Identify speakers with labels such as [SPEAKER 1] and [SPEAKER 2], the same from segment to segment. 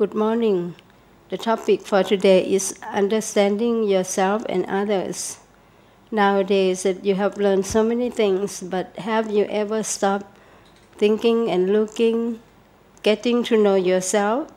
[SPEAKER 1] Good morning. The topic for today is understanding yourself and others. Nowadays, you have learned so many things, but have you ever stopped thinking and looking, getting to know yourself?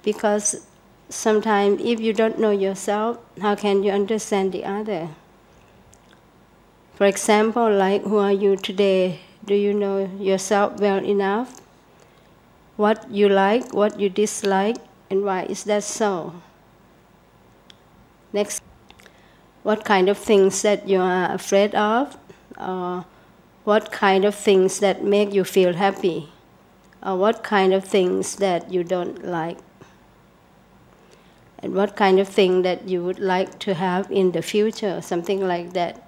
[SPEAKER 1] Because sometimes if you don't know yourself, how can you understand the other? For example, like who are you today? Do you know yourself well enough? What you like, what you dislike, and why is that so? Next, what kind of things that you are afraid of? What kind of things that make you feel happy? Or what kind of things that you don't like? And what kind of thing that you would like to have in the future, something like that.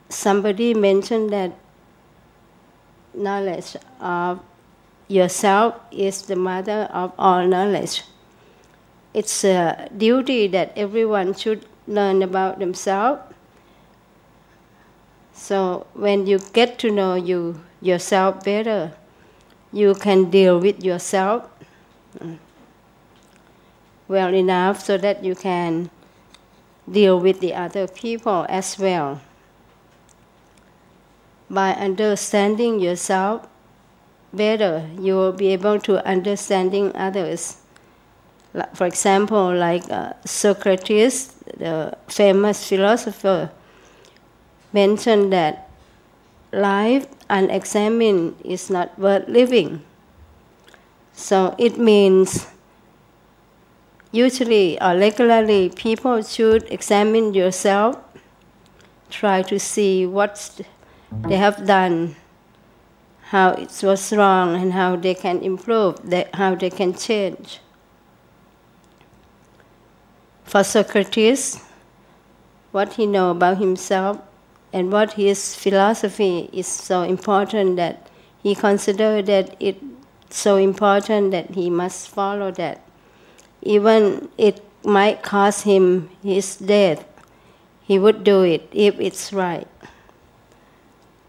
[SPEAKER 1] Somebody mentioned that knowledge of yourself is the mother of all knowledge. It's a duty that everyone should learn about themselves. So when you get to know yourself better, you can deal with yourself well enough so that you can deal with the other people as well. By understanding yourself better, you will be able to understanding others. For example, like Socrates, the famous philosopher, mentioned that life unexamined is not worth living. So it means usually or regularly people should examine yourself, try to see what they have done, how it was wrong, and how they can improve, how they can change. For Socrates, what he knows about himself and what his philosophy is so important that he considered that it's so important that he must follow that. Even it might cost him his death, he would do it if it's right.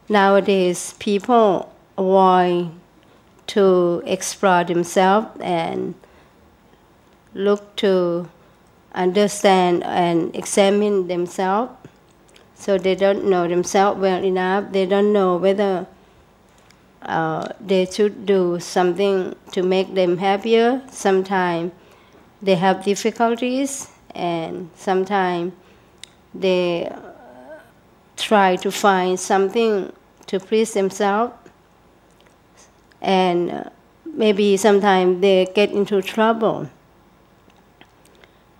[SPEAKER 1] Nowadays, people avoid to explore themselves and look to understand and examine themselves. So they don't know themselves well enough. They don't know whether they should do something to make them happier. Sometimes they have difficulties, and sometimes they try to find something to please themselves. And maybe sometimes they get into trouble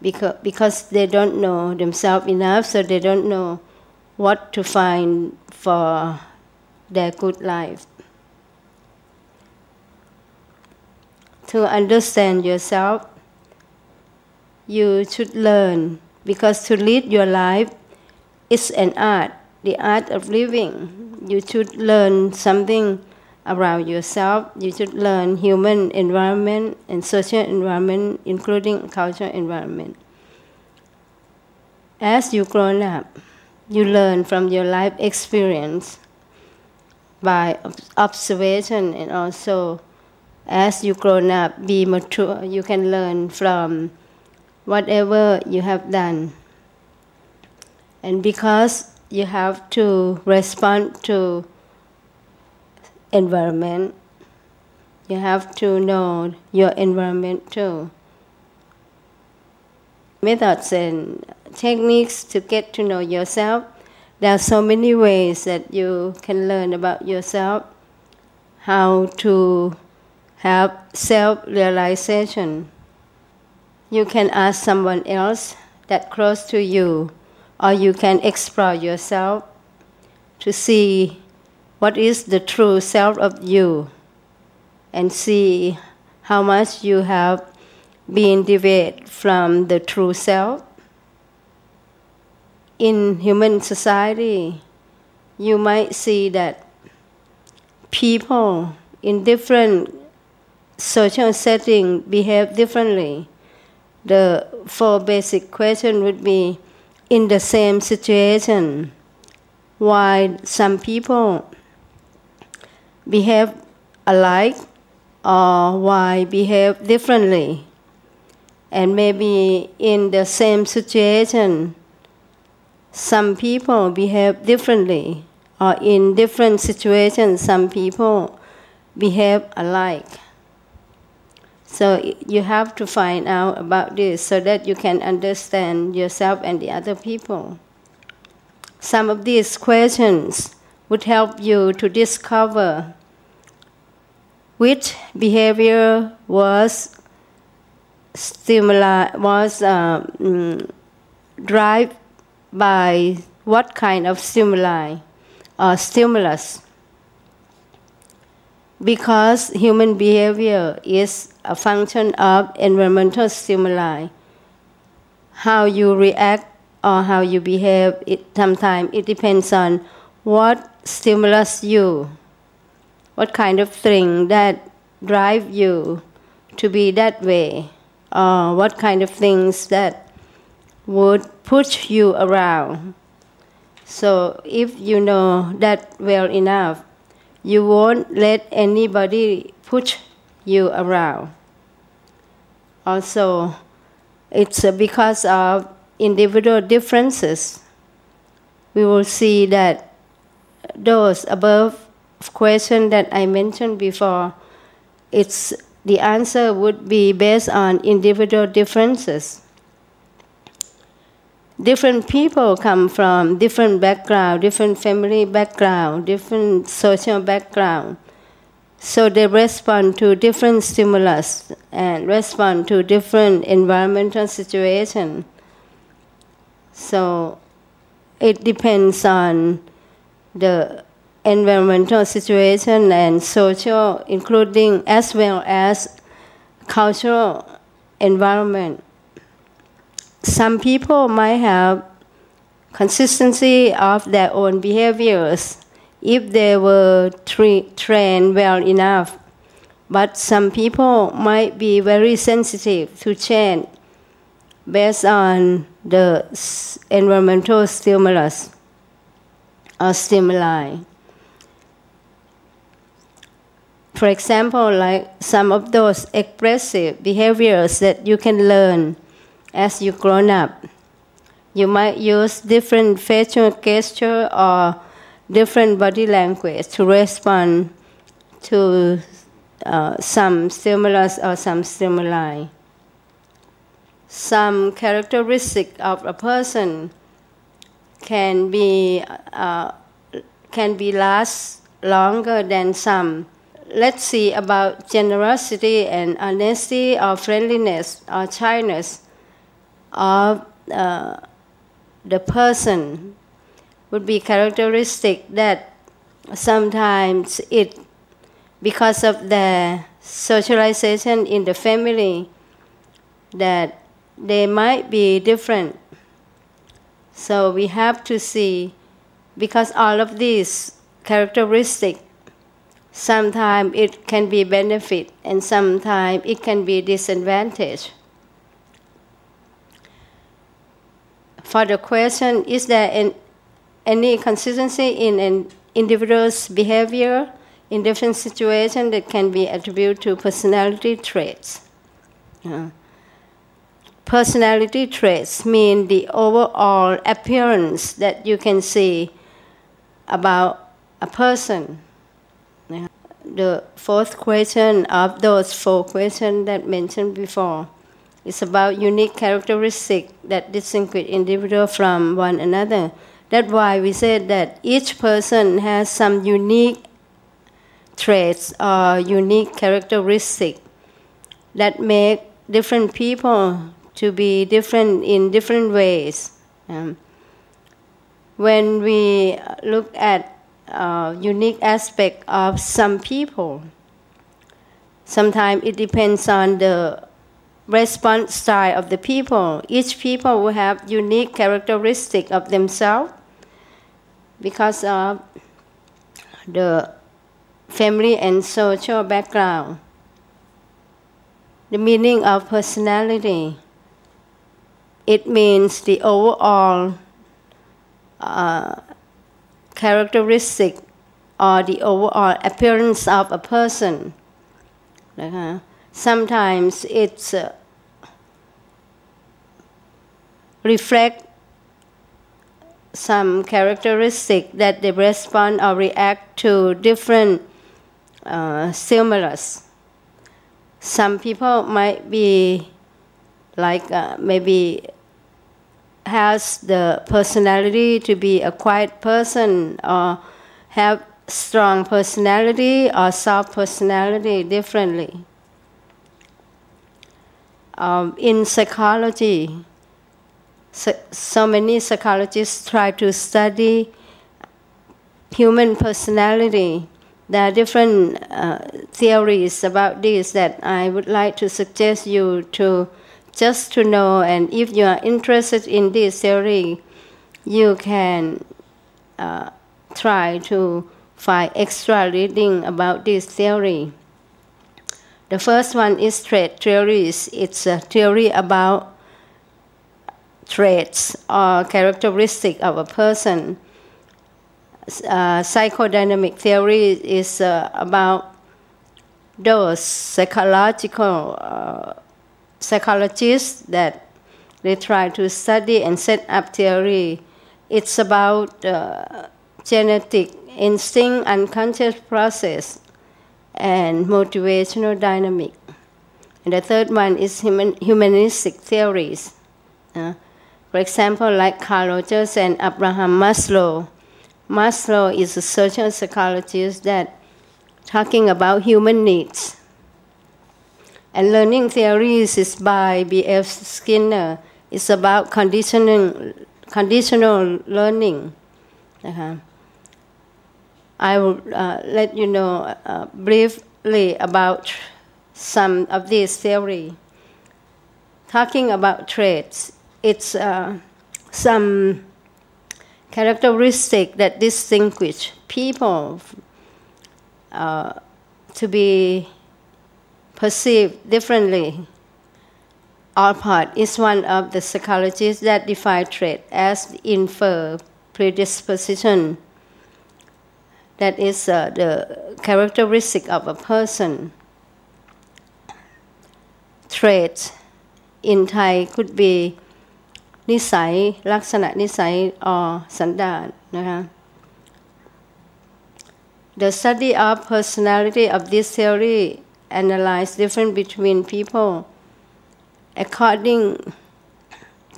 [SPEAKER 1] because they don't know themselves enough, so they don't know what to find for their good life. To understand yourself, you should learn, because to lead your life is an art, the art of living. You should learn something around yourself. You should learn human environment and social environment, including cultural environment. As you grow up, you learn from your life experience by observation, and also as you grow up, be mature, you can learn from whatever you have done. And because you have to respond to environment, you have to know your environment too. Methods and techniques to get to know yourself. There are so many ways that you can learn about yourself, how to have self-realization. You can ask someone else that's close to you, or you can explore yourself to see what is the true self of you, and see how much you have been deviated from the true self. In human society, you might see that people in different social settings behave differently. The 4 basic questions would be, in the same situation, why some people behave alike or why behave differently. And maybe in the same situation, some people behave differently, or in different situations, some people behave alike. So you have to find out about this so that you can understand yourself and the other people. Some of these questions would help you to discover which behavior was driven by what kind of stimuli or stimulus. Because human behavior is a function of environmental stimuli, how you react or how you behave, sometimes it depends on what stimulus you, what kind of thing that drive you to be that way, or what kind of things that would push you around. So if you know that well enough, you won't let anybody push you around. Also, it's because of individual differences. We will see that those above questions that I mentioned before, the answer would be based on individual differences. Different people come from different background, different family background, different social background. So they respond to different stimulus and respond to different environmental situation. So it depends on the environmental situation and social, including as well as cultural environment. Some people might have consistency of their own behaviors if they were trained well enough. But some people might be very sensitive to change based on the environmental stimulus or stimuli. For example, like some of those expressive behaviors that you can learn as you grown up. You might use different facial gesture or different body language to respond to some stimulus or some stimuli. Some characteristic of a person can be last longer than some. Let's see about generosity and honesty or friendliness or shyness of the person would be characteristic that sometimes because of the socialization in the family, that they might be different. So we have to see, because all of these characteristics, sometimes it can be benefit and sometimes it can be disadvantage. For the question, is there any consistency in an individual's behavior in different situations that can be attributed to personality traits? Personality traits mean the overall appearance that you can see about a person. The fourth question of those four questions that mentioned before is about unique characteristics that distinguish individual from one another. That's why we said that each person has some unique traits or unique characteristics that make different people to be different in different ways. When we look at unique aspect of some people, sometimes it depends on the response style of the people. Each people will have unique characteristics of themselves because of the family and social background. The meaning of personality, it means the overall characteristic or the overall appearance of a person. Sometimes it's reflect some characteristic that they respond or react to different stimulus. Some people might be like maybe has the personality to be a quiet person, or have strong personality or soft personality differently. In psychology, so many psychologists try to study human personality. There are different theories about this that I would like to suggest you to just to know, and if you are interested in this theory, you can try to find extra reading about this theory. The first one is trait theories. It's a theory about traits or characteristics of a person. Psychodynamic theory is about those psychologists that they try to study and set up theory. It's about genetic instinct, unconscious process, and motivational dynamic. And the third one is humanistic theories. For example, like Carl Rogers and Abraham Maslow. Maslow is a social psychologist that talking about human needs. And learning theories is by B.F. Skinner. It's about conditional learning. I will let you know briefly about some of these theories. Talking about traits, it's some characteristics that distinguish people to be perceived differently. Alport is one of the psychologists that define trait as inferred predisposition. That is the characteristic of a person. Traits in Thai could be นิสัยลักษณะนิสัย or สันดานนะคะ The study of personality of this theory analyze difference between people according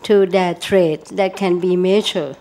[SPEAKER 1] to their traits that can be measured.